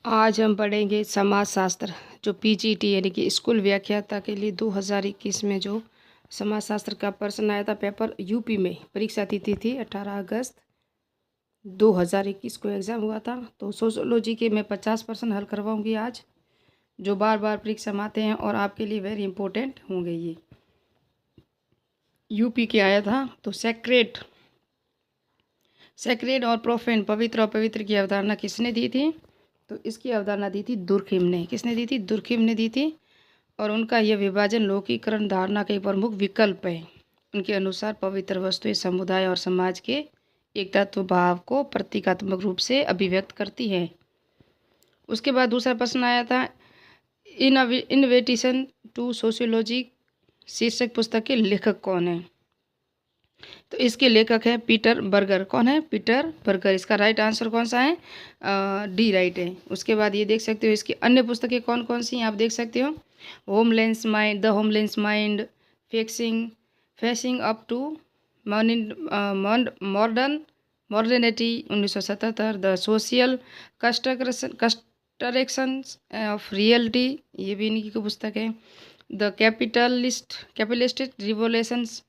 आज हम पढ़ेंगे समाजशास्त्र जो पीजीटी यानी कि स्कूल व्याख्याता के लिए 2021 में जो समाजशास्त्र का प्रश्न आया था। पेपर यूपी में परीक्षा तिथि थी 18 अगस्त 2021 को एग्ज़ाम हुआ था। तो सोशोलॉजी के मैं 50% हल करवाऊंगी आज, जो बार बार परीक्षा में आते हैं और आपके लिए वेरी इंपॉर्टेंट होंगे। ये यूपी के आया था। तो सेक्रेड और प्रोफेन, पवित्र और पवित्र की अवधारणा किसने दी थी? तो इसकी अवधारणा दी थी दुर्खिम ने। किसने दी थी? दुर्खिम ने दी थी। और उनका यह विभाजन लौकिकरण धारणा का एक प्रमुख विकल्प है। उनके अनुसार पवित्र वस्तुएं समुदाय और समाज के एक तत्व भाव को प्रतीकात्मक रूप से अभिव्यक्त करती है। उसके बाद दूसरा प्रश्न आया था, इनविटेशन टू सोशियोलॉजी शीर्षक पुस्तक के लेखक कौन है? तो इसके लेखक है पीटर बर्गर। कौन है? Peter Berger. इसका राइट आंसर कौन सा है? डी राइट है। उसके बाद ये देख सकते हो इसकी अन्य पुस्तकें कौन कौन सी हैं, आप देख सकते हो। Homeless mind, the homeless mind, facing up to modernity 1977, the social constructions of reality, ये भी इन्हीं की पुस्तक है। द कैपिटलिस्ट रिवोल्यूशंस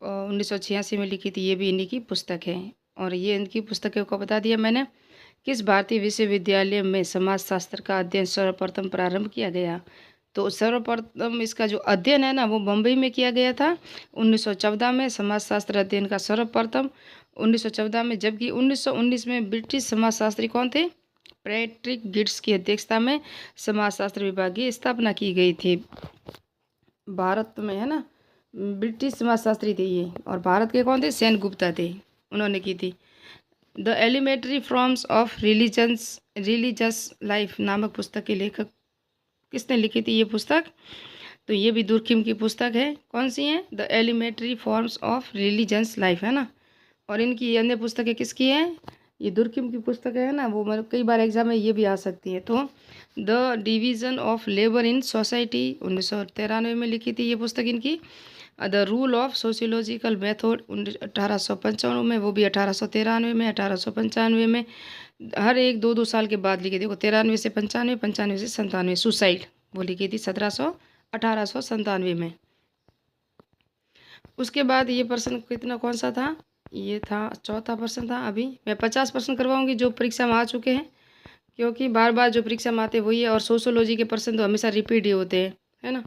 1986 में लिखी थी, ये भी इन्हीं की पुस्तक है। और ये इनकी पुस्तकों को बता दिया मैंने। किस भारतीय विश्वविद्यालय में समाजशास्त्र का अध्ययन सर्वप्रथम प्रारंभ किया गया? तो सर्वप्रथम इसका जो अध्ययन है ना, वो बम्बई में किया गया था 1914 में। समाजशास्त्र अध्ययन का सर्वप्रथम 1914 में, जबकि 1919 में ब्रिटिश समाजशास्त्री कौन थे? पैट्रिक गिड्स की अध्यक्षता में समाजशास्त्र विभाग की स्थापना की गई थी। भारत में है ना, ब्रिटिश समाजशास्त्री थे ये। और भारत के कौन थे? सेनगुप्ता थे, उन्होंने की थी। The elementary forms of religious life नामक पुस्तक के लेखक किसने लिखी थी ये पुस्तक? तो ये भी दुर्खिम की पुस्तक है। कौन सी है? The elementary forms of religious life, है ना। और इनकी अन्य पुस्तकें किसकी है? ये दुर्खिम की पुस्तक है ना, वो मतलब कई बार एग्जाम में ये भी आ सकती है। तो the division of labour in society 1993 में लिखी थी ये पुस्तक इनकी। The rule of sociological method 1895 में, वो भी 1893 में, 1895 में। हर एक 2-2 साल के बाद लिखी। देखो 93 से 95, 95 से 97। सुसाइड वो लिखी थी 1897 में। उसके बाद ये प्रश्न कितना कौन सा था? ये था चौथा प्रश्न था। अभी मैं 50 प्रश्न करवाऊंगी जो परीक्षा में आ चुके हैं, क्योंकि बार बार जो परीक्षा में आते वही है। और सोशियोलॉजी के प्रश्न तो हमेशा रिपीट ही होते हैं, है ना।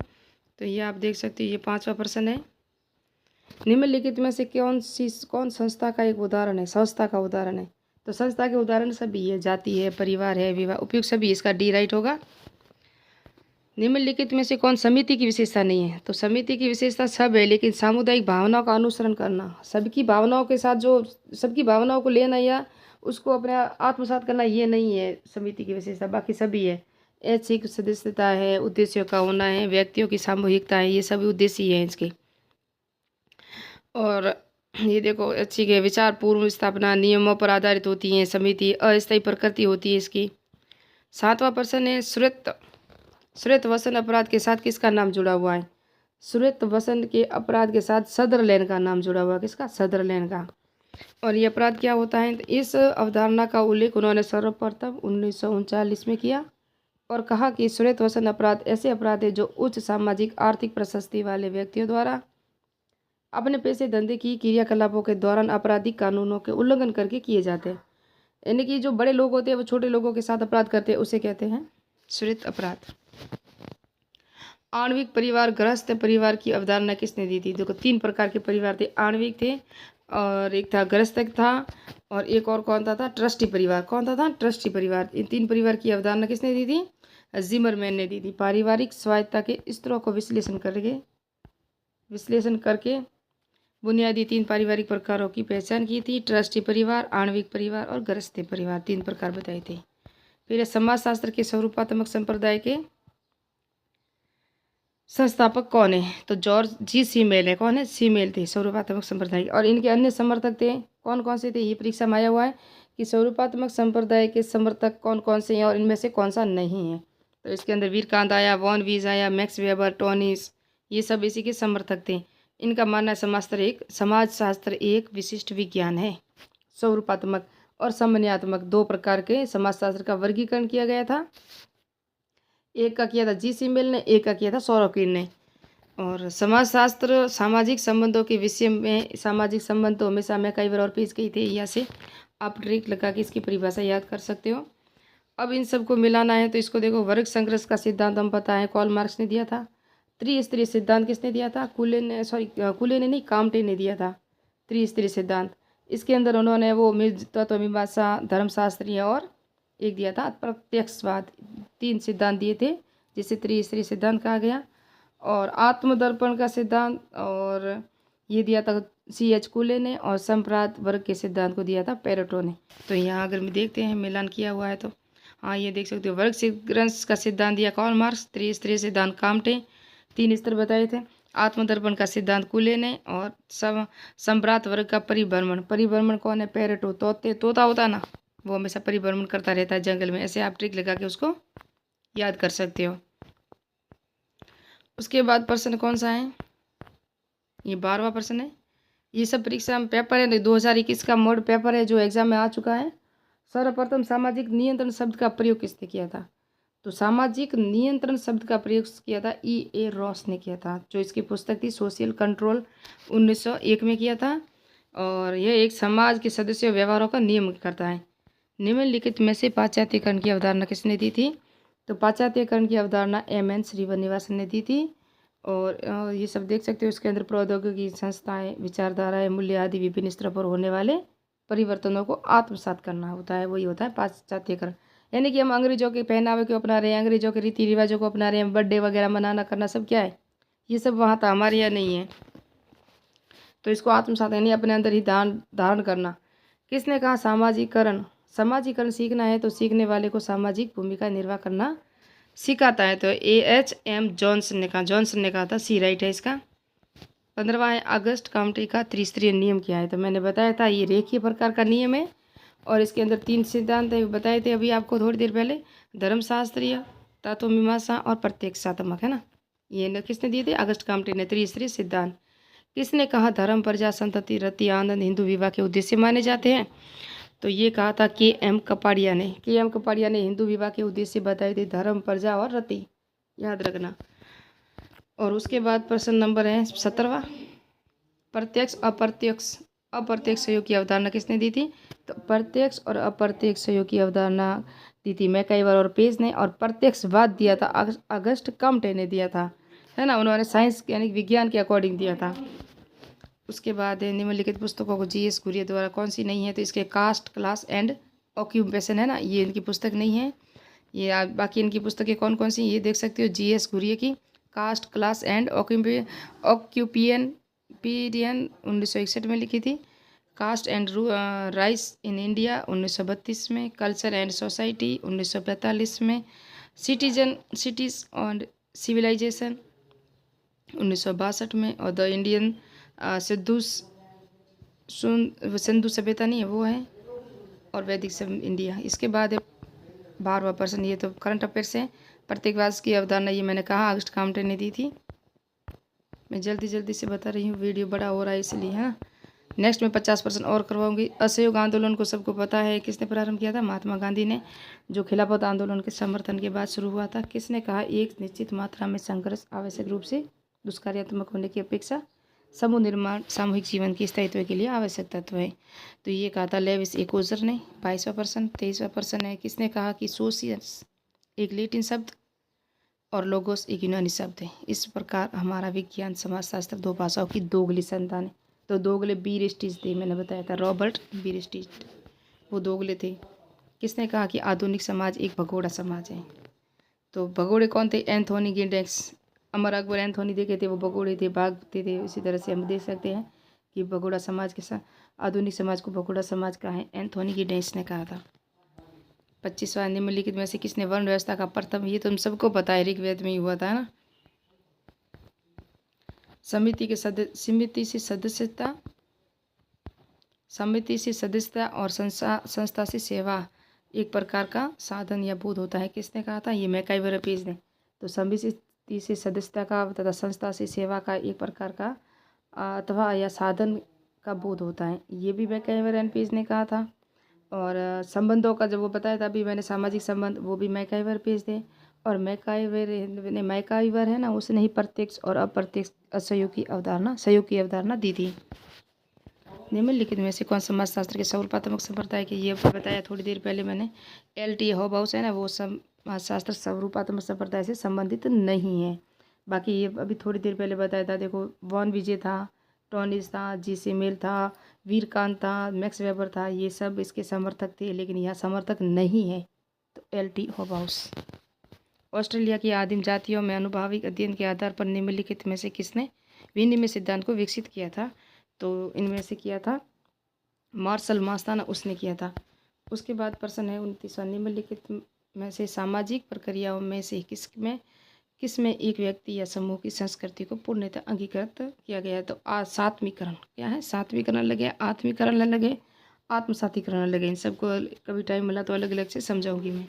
तो ये आप देख सकते हो, ये 5वां प्रश्न है। निम्नलिखित में से कौन संस्था का एक उदाहरण है? संस्था का उदाहरण है। तो संस्था के उदाहरण सभी है, जाति है, परिवार है, विवाह, उपयुक्त सभी। इसका डी राइट होगा। निम्नलिखित में से कौन समिति की विशेषता नहीं है? तो समिति की विशेषता सब है, लेकिन सामुदायिक भावनाओं का अनुसरण करना, सबकी भावनाओं के साथ जो सबकी भावनाओं को लेना या उसको अपने आत्मसात करना, ये नहीं है समिति की विशेषता। बाकी सभी है। ऐच्छिक सदस्यता है, उद्देश्यों का होना है, व्यक्तियों की सामूहिकता है, ये सभी उद्देश्य ही है इसके। और ये देखो ऐच्छिक है, विचार पूर्व स्थापना नियमों पर आधारित होती हैं समिति, अस्थायी प्रकृति होती है इसकी। 7वां प्रश्न है, श्वेत वसन अपराध के साथ किसका नाम जुड़ा हुआ है? श्वेत वसन के अपराध के साथ सदरलैंड का नाम जुड़ा हुआ है। किसका? सदरलैंड का। और ये अपराध क्या होता है? तो इस अवधारणा का उल्लेख उन्होंने सर्वप्रथम 1939 में किया और कहा कि श्वेत वसन अपराध ऐसे अपराध है जो उच्च सामाजिक आर्थिक प्रशस्ति वाले व्यक्तियों द्वारा अपने पैसे धंधे की क्रियाकलापों के दौरान आपराधिक कानूनों के उल्लंघन करके किए जाते हैं। यानी कि जो बड़े लोग होते हैं वो छोटे लोगों के साथ अपराध करते हैं, उसे कहते हैं श्वेत अपराध। आणविक परिवार, गृहस्थ परिवार की अवधारणा किसने दी थी? देखो 3 प्रकार के परिवार थे। आणविक थे, और एक था गृहस्थ था, और एक और कौन था? ट्रस्टी परिवार। कौन था? ट्रस्टी परिवार। इन 3 परिवार की अवधारणा किसने दी थी? जिमरमैन ने दी थी। पारिवारिक स्वायत्तता के स्तरों को विश्लेषण करके बुनियादी 3 पारिवारिक प्रकारों की पहचान की थी। ट्रस्टी परिवार, आणविक परिवार और गृहस्थ परिवार, 3 प्रकार बताए थे। फिर समाजशास्त्र के स्वरूपात्मक संप्रदाय के संस्थापक कौन है? तो जॉर्ज जी सीमेल है। कौन है? सीमेल थे स्वरूपात्मक संप्रदाय। और इनके अन्य समर्थक थे कौन कौन से थे? ये परीक्षा में आया हुआ है कि स्वरूपात्मक संप्रदाय के समर्थक कौन कौन से हैं और इनमें से कौन सा नहीं है। तो इसके अंदर वीरकांत आया, वॉन वीज आया, मैक्स वेबर, टोनिस, ये सब इसी के समर्थक थे। इनका मानना है समाजशास्त्र एक विशिष्ट विज्ञान है, स्वरूपात्मक। और समन्वयात्मक, दो प्रकार के समाजशास्त्र का वर्गीकरण किया गया था। एक का किया था जी सी मिल ने, एक का किया था सोरोकिन ने। और समाजशास्त्र सामाजिक संबंधों के विषय में, सामाजिक संबंध तो हमेशा मैं कई बार और पेश गई थी, यहाँ से आप ट्रिक लगा के इसकी परिभाषा याद कर सकते हो। अब इन सबको मिलाना है तो इसको देखो, वर्ग संघर्ष का सिद्धांत हम पता है कार्ल मार्क्स ने दिया था। त्रिस्तरीय सिद्धांत किसने दिया था? कुले ने, कुले ने नहीं, काम्टे ने दिया था त्रिस्तरीय सिद्धांत। इसके अंदर उन्होंने वो तत्वमीमांसा, धर्मशास्त्रीय और एक दिया था प्रत्यक्षवाद, 3 सिद्धांत दिए थे जिसे त्रिस्तरीय सिद्धांत कहा गया। और आत्मदर्पण का सिद्धांत और ये दिया था C.H. कुले ने, और संप्रात वर्ग के सिद्धांत को दिया था पेरेटो ने। तो यहाँ अगर हम देखते हैं मिलान किया हुआ है तो हाँ, ये देख सकते हो, वर्ग संघर्ष का सिद्धांत दिया कार्ल मार्क्स, त्रिस्तरीय सिद्धांत काम्टे, 3 स्तर बताए थे, आत्मदर्पण का सिद्धांत कुले ने, और संप्रात वर्ग का परिभ्रमण, परिभ्रमण कौन है? पेरेटो, तोता होता है ना, वो हमेशा परिभ्रमण करता रहता है जंगल में। ऐसे आप ट्रिक लगा के उसको याद कर सकते हो। उसके बाद प्रश्न कौन सा है? ये 12वां प्रश्न है। ये सब परीक्षा में पेपर है 2021 का मोड पेपर है जो एग्जाम में आ चुका है। सर्वप्रथम सामाजिक नियंत्रण शब्द का प्रयोग किसने किया था? तो सामाजिक नियंत्रण शब्द का प्रयोग किया था E.A. रॉस ने किया था, जो इसकी पुस्तक थी सोशल कंट्रोल, 1901 में किया था। और यह एक समाज के सदस्यों व्यवहारों का नियम करता है। निम्नलिखित में से पाश्चात्यकरण की अवधारणा किसने दी थी? तो पाश्चात्यकरण की अवधारणा M.N. श्रीनिवासन ने दी थी। और ये सब देख सकते हो, इसके अंदर प्रौद्योगिकी, संस्थाएं, विचारधाराएं, मूल्य आदि विभिन्न स्तरों पर होने वाले परिवर्तनों को आत्मसात करना होता है, वही होता है पाश्चात्यकरण। यानी कि हम अंग्रेजों के पहनावे को अपना रहे हैं, अंग्रेजों के रीति रिवाजों को अपना रहे हैं, बर्थडे वगैरह मनाना करना सब क्या है, ये सब वहाँ था, हमारे यहाँ नहीं है। तो इसको आत्मसात यानी अपने अंदर ही धारण करना। किसने कहा? सामाजिकरण, समाजीकरण सीखना है तो सीखने वाले को सामाजिक भूमिका निर्वाह करना सिखाता है। तो A.H.M. जॉनसन ने कहा था, सी राइट है इसका। 15वां है ऑगस्ट काम्टे का त्रिस्तरीय नियम क्या है? तो मैंने बताया था ये रेखीय प्रकार का नियम है और इसके अंदर 3 सिद्धांत है, बताए थे अभी आपको थोड़ी देर पहले, धर्मशास्त्रीय, तत्वमीमांसा और प्रत्यक्षात्मक, है ना। ये किसने दिए थे? ऑगस्ट काम्टे ने, त्रिस्तरीय सिद्धांत। किसने कहा धर्म, प्रजा, संतति, रति, आनंद हिंदू विवाह के उद्देश्य माने जाते हैं? तो ये कहा था K.M. कपाड़िया ने। K.M. कपाड़िया ने हिंदू विवाह के उद्देश्य बताए थे, धर्म, प्रजा और रति, याद रखना। और उसके बाद प्रश्न नंबर है 17वां, प्रत्यक्ष अप्रत्यक्ष अप्रत्यक्ष सहयोग की अवधारणा किसने दी थी? तो प्रत्यक्ष और अप्रत्यक्ष सहयोग की अवधारणा दी थी मैकआइवर और पेज ने, और प्रत्यक्षवाद दिया था ऑगस्ट काम्टे ने दिया था, है ना। उन्होंने साइंस यानी विज्ञान के अकॉर्डिंग दिया था। उसके बाद निम्नलिखित पुस्तकों को G.S. घुरिया द्वारा कौन सी नहीं है? तो इसके कास्ट, क्लास एंड ऑक्यूपेशन, है ना, ये इनकी पुस्तक नहीं है। ये बाकी इनकी पुस्तकें कौन कौन सी ये देख सकते हो, G.S. घुरिया की कास्ट, क्लास एंड ऑक्यूपियन पीरियन 1961 में लिखी थी, caste and race in India 1932 में, कल्चर एंड सोसाइटी 1945 में, सिटीज एंड सिविलाइजेशन 1962 में, और द इंडियन सिंधु सभ्यता नहीं है वो है, और वैदिक इंडिया। इसके बाद 12वां प्रश्न, ये तो करंट अफेयर्स है। प्रत्येकवाद की अवधारणा ये मैंने कहा ऑगस्ट काम्टे ने दी थी। मैं जल्दी से बता रही हूँ, वीडियो बड़ा हो रहा है इसलिए, है ना। नेक्स्ट में 50% और करवाऊंगी। असहयोग आंदोलन को सबको पता है किसने प्रारंभ किया था? महात्मा गांधी ने, जो खिलाफत आंदोलन के समर्थन के बाद शुरू हुआ था। किसने कहा एक निश्चित मात्रा में संघर्ष आवश्यक रूप से दुष्कार्यात्मक होने की अपेक्षा समूह निर्माण सामूहिक जीवन के स्थायित्व के लिए आवश्यक तत्व है? तो ये कहा था लेविस एकोजर ने। 22वां प्रश्न। 23वां प्रश्न है, किसने कहा कि सोशियस एक लैटिन शब्द और लोगोस एक यूनानी शब्द है? इस प्रकार हमारा विज्ञान समाजशास्त्र दो भाषाओं की दोगली संतान है। तो दोगले बीरस्टीज थे, मैंने बताया था, रॉबर्ट बीरस्टीज, वो दोगले थे। किसने कहा कि आधुनिक समाज एक भगोड़ा समाज है? तो भगोड़े कौन थे? Anthony Giddens. अमर अकबर एंथोनी देखे थे, वो भगोड़े थे, भागते थे। इसी तरह से हम देख सकते हैं कि भगोड़ा समाज के साथ आधुनिक समाज को भगोड़ा समाज कहा है, एंथोनी गिडेंस ने कहा था। 25वां, निम्नलिखित में से किसने वर्ण व्यवस्था का प्रथम, ये तुम सबको पता है, ऋग्वेद में ही हुआ था ना। समिति से सदस्यता और संस्था से सेवा एक प्रकार का साधन या बोध होता है। किसने कहा था? ये मैकआइवर पेज ने। तो समिति से सदस्यता का तथा संस्था से सेवा का एक प्रकार का अथवा या साधन का बोध होता है, ये भी मैकआइवर एंड पेज ने कहा था। और संबंधों का जब वो बताया था, अभी मैंने सामाजिक संबंध, वो भी मैकाइवर पेज थे। और मैकाइवर है ना, उसने ही प्रत्यक्ष और अप्रत्यक्ष सहयोग की अवधारणा दी थी। निम्नलिखित में से कौन समाजशास्त्र के स्वरूपात्मक संप्रदाय के, ये बताया थोड़ी देर पहले मैंने। L.T. हॉबहाउस है ना, वो समाजशास्त्र स्वरूपात्मक संप्रदाय से संबंधित नहीं है। बाकी ये अभी थोड़ी देर पहले बताया था, देखो वॉन विजय था, टॉनिस था, G.C. मिल था, वीरकांत था, मैक्स वेबर था, ये सब इसके समर्थक थे, लेकिन यह समर्थक नहीं है। तो L.T. हॉबहाउस। ऑस्ट्रेलिया की आदिम जातियों में अनुभाविक अध्ययन के आधार पर निम्नलिखित में से किसने विनिमय सिद्धांत को विकसित किया था? तो इनमें से किया था मार्शल मास्ताना, उसने किया था। उसके बाद प्रश्न है 29वां, निम्नलिखित में से सामाजिक प्रक्रियाओं में से किसमें एक व्यक्ति या समूह की संस्कृति को पूर्णतः अंगीकृत किया गया है? तो सात्वीकरण। क्या है? सात्वीकरण लगे, आत्मीकरण लगे, आत्मसातीकरण लगे। इन सबको कभी टाइम मिला तो अलग अलग से समझाऊंगी मैं।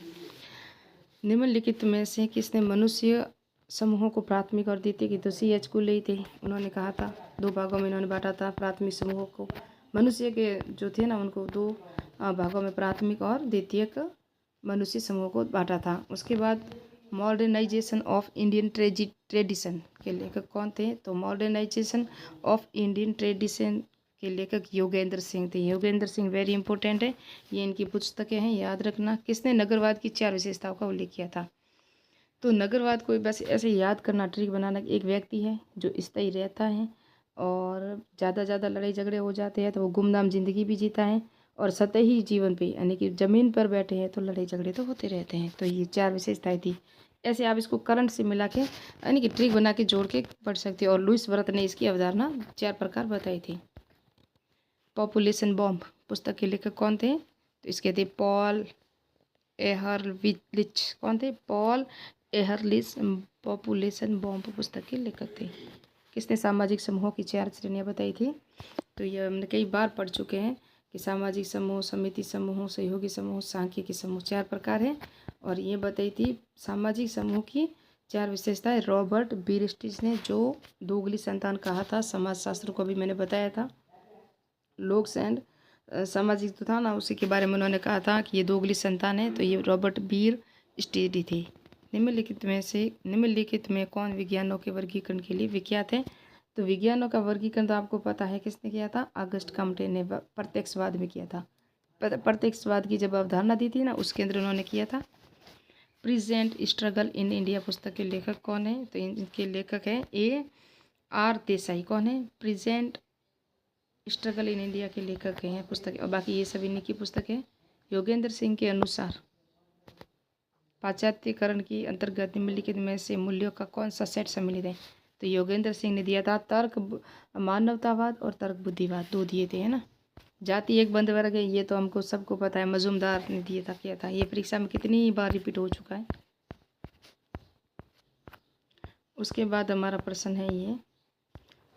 निम्नलिखित में से किसने मनुष्य समूहों को प्राथमिक और द्वितीय की, तो C.H. कुले थे। उन्होंने कहा था, 2 भागों में इन्होंने बांटा था प्राथमिक समूहों को। मनुष्य के जो थे ना, उनको 2 भागों में प्राथमिक और द्वितीयक मनुष्य समूह को बांटा था। उसके बाद मॉडर्नाइजेशन ऑफ इंडियन ट्रेडिशन के लेखक कौन थे? तो मॉडर्नाइजेशन ऑफ इंडियन ट्रेडिशन के लेखक योगेंद्र सिंह थे। योगेंद्र सिंह वेरी इंपॉर्टेंट है, ये इनकी पुस्तकें हैं, याद रखना। किसने नगरवाद की 4 विशेषताओं का उल्लेख किया था? तो नगरवाद को बस ऐसे याद करना, ट्रिक बनाना, एक व्यक्ति है जो स्थायी रहता है और ज़्यादा लड़ाई झगड़े हो जाते हैं तो वो गुमनाम जिंदगी भी जीता है, और सतही जीवन पे यानी कि ज़मीन पर बैठे हैं तो लड़ाई झगड़े तो होते रहते हैं। तो ये 4 विशेषताएं थी। ऐसे आप इसको करंट से मिला के यानी कि ट्रिक बना के जोड़ के पढ़ सकते हो। और लुईस वर्थ ने इसकी अवधारणा 4 प्रकार बताई थी। पॉपुलेशन बॉम्ब पुस्तक के लेखक कौन थे? तो इसके थे पॉल एहरलिच। कौन थे? पॉल एहरलिच पॉपुलेशन बॉम्ब पुस्तक के लेखक थे। किसने सामाजिक समूहों की 4 श्रेणियां बताई थी? तो ये हमने कई बार पढ़ चुके हैं कि सामाजिक समूह, समिति समूह, सहयोगी समूह, सांख्यिकी समूह 4 प्रकार है। और ये बताई थी सामाजिक समूह की 4 विशेषताएं रॉबर्ट बीरस्टिच ने, जो दोगली संतान कहा था। समाजशास्त्र को भी मैंने बताया था, लोक्स एंड सामाजिक जो था ना, उसी के बारे में उन्होंने कहा था कि ये दोगली संतान है। तो ये रॉबर्ट बीर स्टीडी थे। निम्नलिखित में कौन विज्ञानों के वर्गीकरण के लिए विख्यात है? तो विज्ञानों का वर्गीकरण तो आपको पता है किसने किया था? अगस्ट कम्टे ने प्रत्यक्षवाद में किया था। प्रत्यक्षवाद की जब अवधारणा दी थी ना, उसके अंदर उन्होंने किया था। प्रेजेंट स्ट्रगल इन इंडिया पुस्तक के लेखक कौन है? तो इनके लेखक है A.R. देसाई। कौन है? प्रेजेंट स्ट्रगल इन इंडिया के लेखक हैं पुस्तक। और बाकी ये सभी इन्हीं की पुस्तक है। योगेंद्र सिंह के अनुसार पाश्चात्यकरण की अंतर्गत निम्नलिखित में से मूल्यों का कौन सा सेट सम्मिलित है? तो योगेंद्र सिंह ने दिया था तर्क मानवतावाद और तर्क बुद्धिवाद, 2 दिए थे, है ना। जाति एक बंद वर्ग है, ये तो हमको सबको पता है, मजूमदार ने दिया था, किया था। ये परीक्षा में कितनी बार रिपीट हो चुका है। उसके बाद हमारा प्रश्न है ये,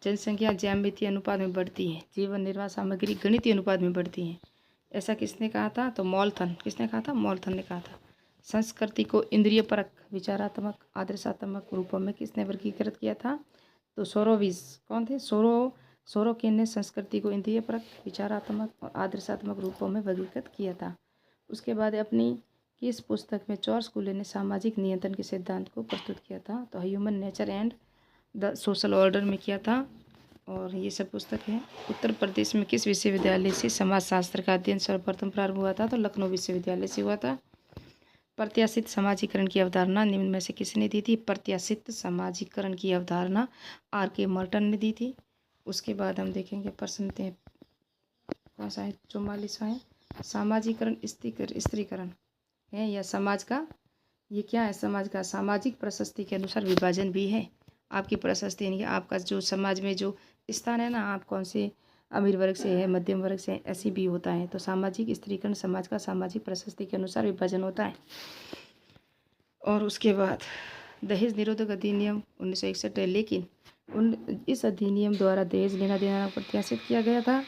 जनसंख्या ज्यामितीय अनुपात में बढ़ती है, जीवन निर्वाह सामग्री गणितीय अनुपात में बढ़ती है, ऐसा किसने कहा था? तो मॉल्थन। किसने कहा था? मॉल्थन ने कहा था। संस्कृति को इंद्रिय परक, विचारात्मक, आदर्शात्मक रूपों में किसने वर्गीकृत किया था? तो सोरोविज। कौन थे? सोरोकिन ने संस्कृति को इंद्रिय परक, विचारात्मक और आदर्शात्मक रूपों में वर्गीकृत किया था। उसके बाद अपनी किस पुस्तक में जॉर्ज कुले ने सामाजिक नियंत्रण के सिद्धांत को प्रस्तुत किया था? तो human nature and the social order में किया था। और ये सब पुस्तक है। उत्तर प्रदेश में किस विश्वविद्यालय से समाजशास्त्र का अध्ययन सर्वप्रथम प्रारंभ हुआ था? तो लखनऊ विश्वविद्यालय से हुआ था। प्रत्याशित समाजीकरण की अवधारणा निम्न में से किसने दी थी? प्रत्याशित समाजीकरण की अवधारणा R.K. मर्टन ने दी थी। उसके बाद हम देखेंगे प्रश्न कौन सा है? 44वां है, सामाजीकरण स्त्रीकरण है या समाज का, ये क्या है? समाज का सामाजिक प्रशस्ति के अनुसार विभाजन भी है। आपकी प्रशस्ति यानी कि आपका जो समाज में जो स्थान है ना, आप कौन से अमीर वर्ग से है, मध्यम वर्ग से, ऐसी भी होता है। तो सामाजिक स्त्रीकरण समाज का सामाजिक प्रशस्ति के अनुसार विभाजन होता है। और उसके बाद दहेज निरोधक अधिनियम 1961 है, लेकिन इस अधिनियम द्वारा दहेज लेना देना प्रत्याशित किया गया था।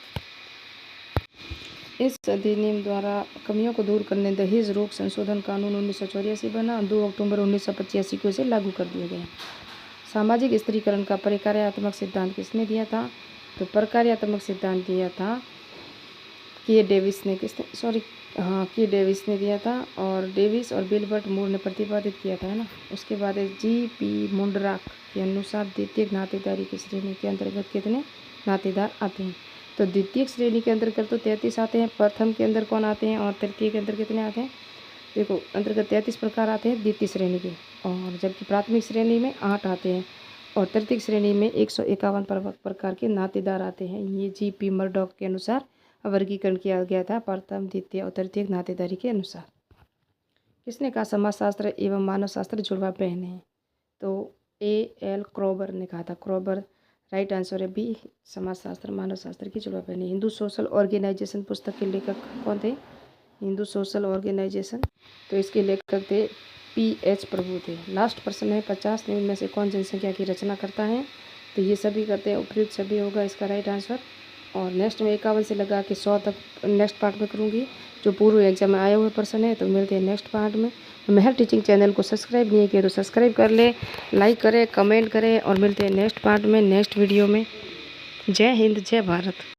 इस अधिनियम द्वारा कमियों को दूर करने दहेज रोक संशोधन कानून 1984 बना, 2 अक्टूबर 1985 को इसे लागू कर दिया गया। सामाजिक स्त्रीकरण का प्रकार्यात्मक सिद्धांत किसने दिया था? तो प्रकार्यात्मक सिद्धांत दिया था के डेविस ने डेविस ने दिया था, और डेविस और विल्बर्ट मूर ने प्रतिपादित किया था, है ना। उसके बाद जी.पी. मुंडराक के अनुसार द्वितीयक नातेदारी की श्रेणी के अंतर्गत कितने नातेदार आते हैं? तो द्वितीयक श्रेणी के अंतर्गत तो 33 आते हैं। प्रथम के अंदर कौन आते हैं और तृतीय के अंदर कितने आते हैं? देखो, अंतर्गत 33 प्रकार आते हैं द्वितीय श्रेणी के, और जबकि प्राथमिक श्रेणी में 8 आते हैं, और तृतीय श्रेणी में 151 प्रकार के नातेदार आते हैं। ये जी.पी. मर्डॉक के अनुसार वर्गीकरण किया गया था प्रथम, द्वितीय और तृतीय नातेदारी के अनुसार। किसने कहा समाजशास्त्र एवं मानव शास्त्र जुड़वा पहने हैं? तो A.L. क्रोबर ने कहा था। क्रोबर राइट आंसर है बी, समाजशास्त्र मानव शास्त्र की जुड़वा पहने। हिंदू सोशल ऑर्गेनाइजेशन पुस्तक के लेखक कौन थे? हिंदू सोशल ऑर्गेनाइजेशन, तो इसके लेखक थे P.H. प्रभु थे। लास्ट प्रश्न है 50 निम्न में से कौन जनसंख्या की रचना करता है? तो ये सभी करते हैं, उपयुक्त सभी होगा इसका राइट आंसर। और नेक्स्ट में 51 से लगा के 100 तक नेक्स्ट पार्ट में करूँगी, जो पूर्व एग्जाम में आए हुए प्रश्न है। तो मिलते हैं नेक्स्ट पार्ट में। महर टीचिंग चैनल को सब्सक्राइब नहीं किया तो सब्सक्राइब कर ले, लाइक करें, कमेंट करें, और मिलते हैं नेक्स्ट पार्ट में, नेक्स्ट वीडियो में। जय हिंद, जय भारत।